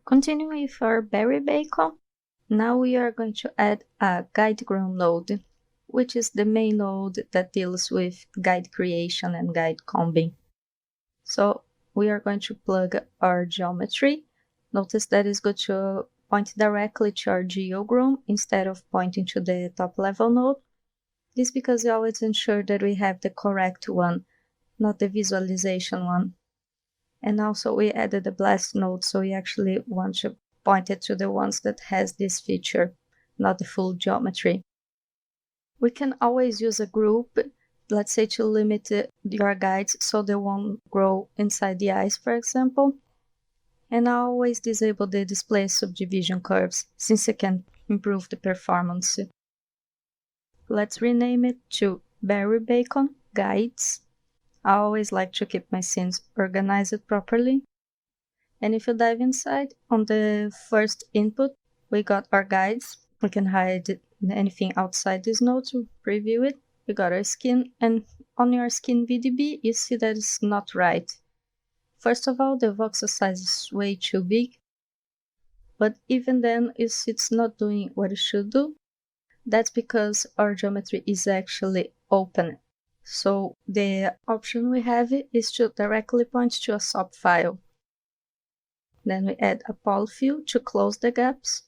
Continuing with our berry bacon, now we are going to add a guide ground node, which is the main node that deals with guide creation and guide combing. So we are going to plug our geometry. Notice that it's good to point directly to our geoground instead of pointing to the top level node. This because we always ensure that we have the correct one, not the visualization one. And also we added a blast node, so we actually want to point it to the ones that has this feature, not the full geometry. We can always use a group, let's say to limit your guides so they won't grow inside the eyes, for example. And I always disable the display subdivision curves, since it can improve the performance. Let's rename it to berry bacon guides. I always like to keep my scenes organized properly. And if you dive inside, on the first input, we got our guides. We can hide anything outside this node to preview it. We got our skin, and on your skin VDB, you see that it's not right. First of all, the voxel size is way too big. But even then, it's not doing what it should do. That's because our geometry is actually open. So the option we have is to directly point to a SOP file. Then we add a polyfill to close the gaps.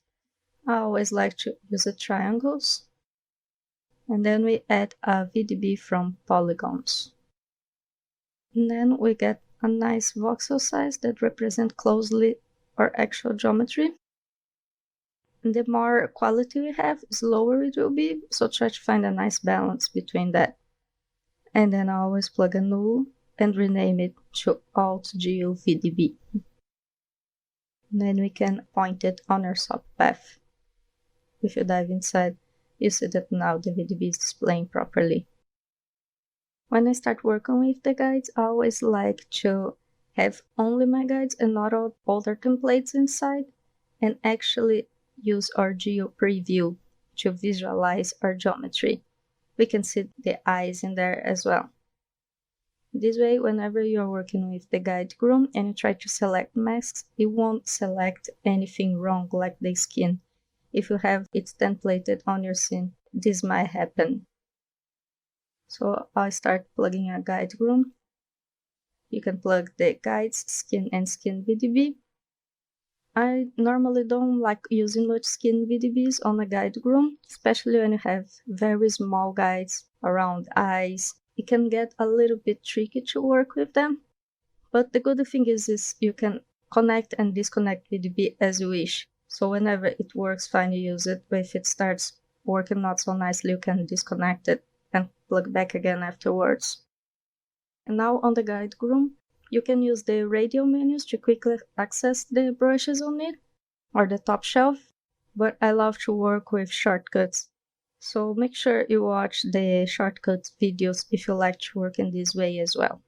I always like to use the triangles. And then we add a VDB from polygons. And then we get a nice voxel size that represents closely our actual geometry. And the more quality we have, the lower it will be, so try to find a nice balance between that. And then I always plug a null and rename it to Alt-Geo VDB. Then we can point it on our SOP path. If you dive inside, you see that now the VDB is displaying properly. When I start working with the guides, I always like to have only my guides and not all other templates inside, and actually use our Geo Preview to visualize our geometry. We can see the eyes in there as well. This way, whenever you're working with the guide ground and you try to select masks, it won't select anything wrong like the skin. If you have it templated on your scene, this might happen. So I'll start plugging a guide ground. You can plug the guides, skin, and skin VDB. I normally don't like using much skin VDBs on a guide ground, especially when you have very small guides around eyes. It can get a little bit tricky to work with them. But the good thing is you can connect and disconnect VDB as you wish. So whenever it works fine, you use it. But if it starts working not so nicely, you can disconnect it and plug back again afterwards. And now on the guide ground, you can use the radial menus to quickly access the brushes on it, or the top shelf, but I love to work with shortcuts. So make sure you watch the shortcuts videos if you like to work in this way as well.